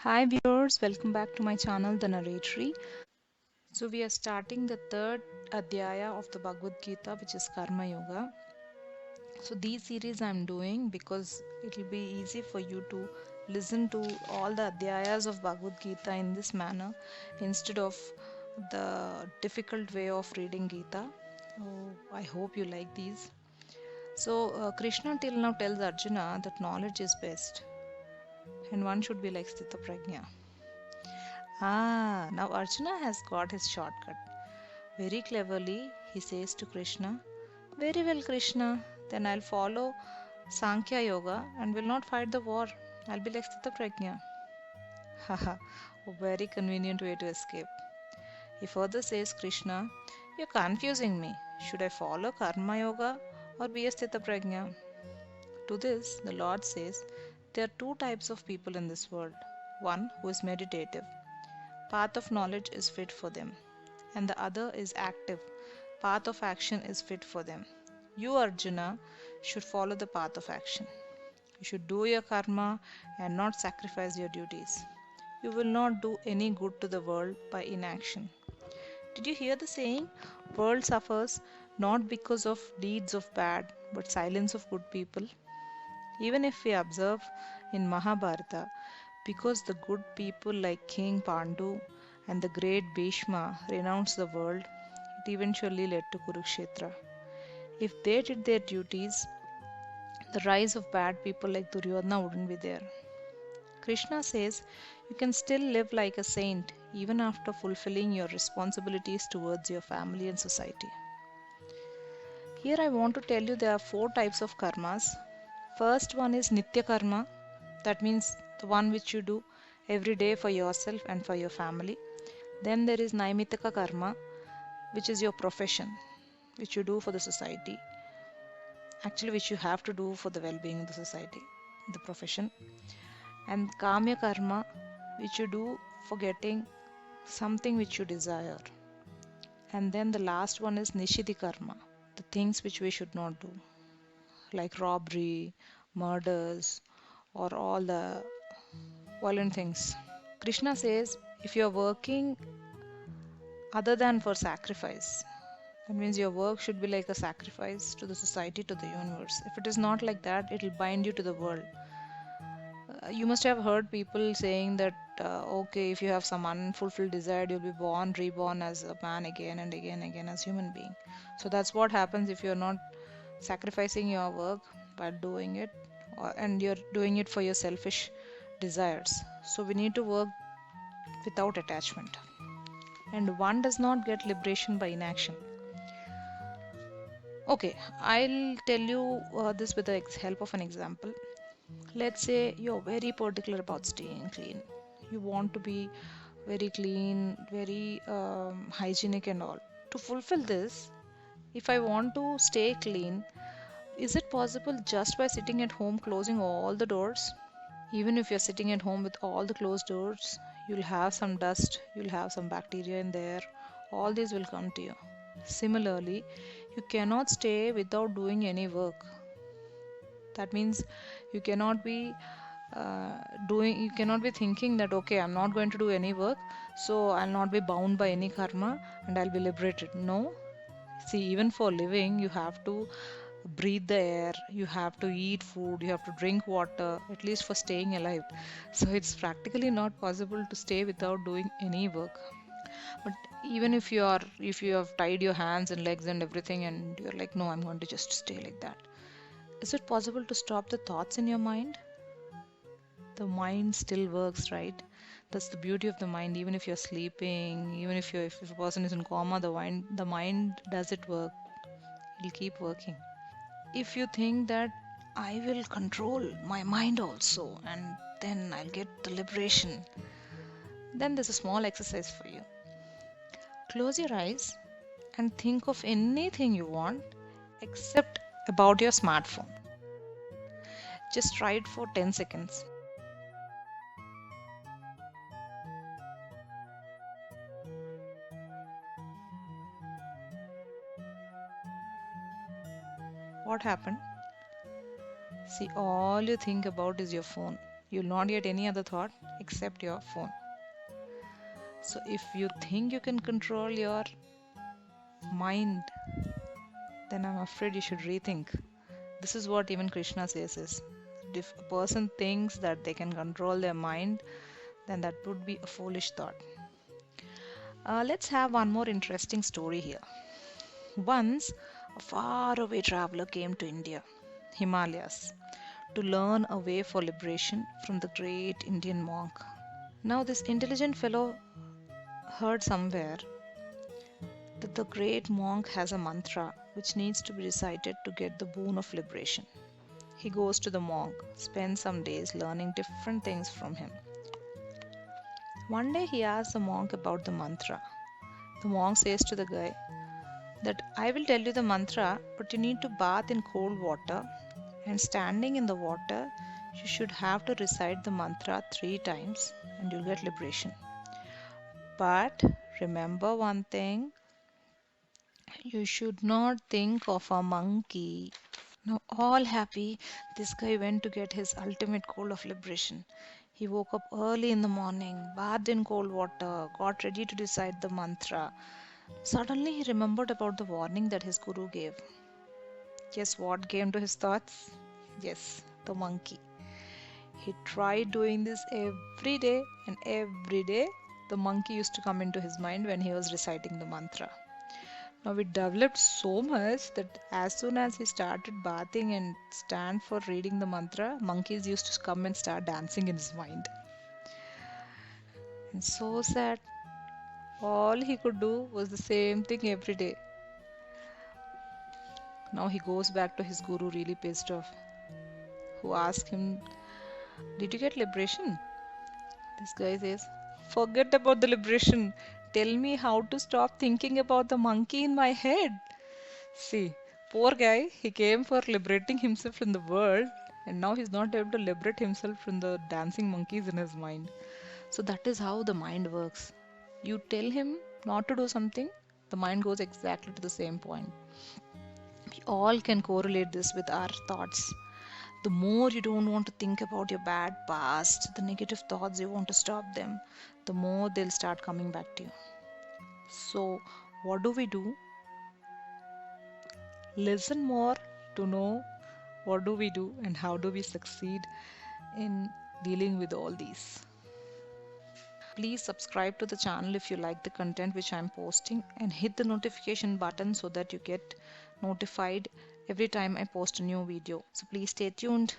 Hi viewers, welcome back to my channel The Narratory. So we are starting the third adhyaya of the Bhagavad Gita, which is Karma Yoga. So these series I'm doing because it will be easy for you to listen to all the adhyayas of Bhagavad Gita in this manner instead of the difficult way of reading Gita. Oh, I hope you like these. So Krishna till now tells Arjuna that knowledge is best and one should be like Sthita Prajna. Now Arjuna has got his shortcut. Very cleverly, he says to Krishna, very well, Krishna, then I'll follow Sankhya Yoga and will not fight the war. I'll be like Sthita Prajna. Haha, a very convenient way to escape. He further says, Krishna, you're confusing me. Should I follow Karma Yoga or be a Sthita Prajna? To this, the Lord says, there are two types of people in this world. One who is meditative. Path of knowledge is fit for them. And the other is active. Path of action is fit for them. You, Arjuna, should follow the path of action. You should do your karma and not sacrifice your duties. You will not do any good to the world by inaction. Did you hear the saying? World suffers not because of deeds of bad, but silence of good people. Even if we observe in Mahabharata, because the good people like King Pandu and the great Bhishma renounced the world, it eventually led to Kurukshetra. If they did their duties, the rise of bad people like Duryodhana wouldn't be there. Krishna says you can still live like a saint even after fulfilling your responsibilities towards your family and society. Here I want to tell you there are four types of karmas. First one is Nitya Karma, that means the one which you do every day for yourself and for your family. Then there is Naimitaka Karma, which is your profession, which you do for the society, actually, which you have to do for the well being of the society, the profession. And Kamya Karma, which you do for getting something which you desire. And then the last one is Nishidhi Karma, the things which we should not do, like robbery, murders, or all the violent things. Krishna says if you are working other than for sacrifice, that means your work should be like a sacrifice to the society, to the universe. If it is not like that, it will bind you to the world. You must have heard people saying that, okay, if you have some unfulfilled desire, you'll be born, reborn as a man again and again and again as human being. So that's what happens if you're not sacrificing your work by doing it, and you're doing it for your selfish desires. So we need to work without attachment. And one does not get liberation by inaction. Okay, I'll tell you this with the help of an example. Let's say you're very particular about staying clean. You want to be very clean, very hygienic, and all. To fulfill this, if I want to stay clean, is it possible just by sitting at home closing all the doors? Even if you're sitting at home with all the closed doors, you'll have some dust, you'll have some bacteria in there. All these will come to you. Similarly, you cannot stay without doing any work. That means you cannot be you cannot be thinking that, okay, I'm not going to do any work, so I'll not be bound by any karma and I'll be liberated. No. See, even for living, you have to breathe the air, you have to eat food, you have to drink water, at least for staying alive. So it's practically not possible to stay without doing any work. But even if you have tied your hands and legs and everything and you're like, no, I'm going to just stay like that, is it possible to stop the thoughts in your mind? The mind still works, right? That's the beauty of the mind. Even if you're sleeping, even if a person is in coma, the mind does it work. It'll keep working. If you think that I will control my mind also and then I'll get the liberation, then there's a small exercise for you. Close your eyes and think of anything you want except about your smartphone. Just try it for 10 seconds. What happened? See, all you think about is your phone. You'll not get any other thought except your phone. So if you think you can control your mind, then I'm afraid you should rethink. This is what even Krishna says is, if a person thinks that they can control their mind, then that would be a foolish thought. Let's have one more interesting story here. Once, a faraway traveler came to India, Himalayas, to learn a way for liberation from the great Indian monk. Now, this intelligent fellow heard somewhere that the great monk has a mantra which needs to be recited to get the boon of liberation. He goes to the monk, spends some days learning different things from him. One day he asks the monk about the mantra. The monk says to the guy that I will tell you the mantra, but you need to bath in cold water, and standing in the water, you should have to recite the mantra 3 times and you'll get liberation. But remember one thing, you should not think of a monkey. Now, all happy, this guy went to get his ultimate goal of liberation. He woke up early in the morning, bathed in cold water, got ready to recite the mantra. Suddenly, he remembered about the warning that his guru gave. Guess what came to his thoughts? Yes, the monkey. He tried doing this every day, and every day the monkey used to come into his mind when he was reciting the mantra. Now it developed so much that as soon as he started bathing and stand for reading the mantra, monkeys used to come and start dancing in his mind. And so sad. All he could do was the same thing every day. Now he goes back to his guru really pissed off, who asked him, did you get liberation? This guy says, forget about the liberation. Tell me how to stop thinking about the monkey in my head. See, poor guy, he came for liberating himself from the world, and now he's not able to liberate himself from the dancing monkeys in his mind. So that is how the mind works. You tell him not to do something, the mind goes exactly to the same point. We all can correlate this with our thoughts. The more you don't want to think about your bad past, the negative thoughts, you want to stop them, the more they'll start coming back to you. So, what do we do? Listen more to know what do we do and how do we succeed in dealing with all these. Please subscribe to the channel if you like the content which I'm posting, and hit the notification button so that you get notified every time I post a new video. So please stay tuned.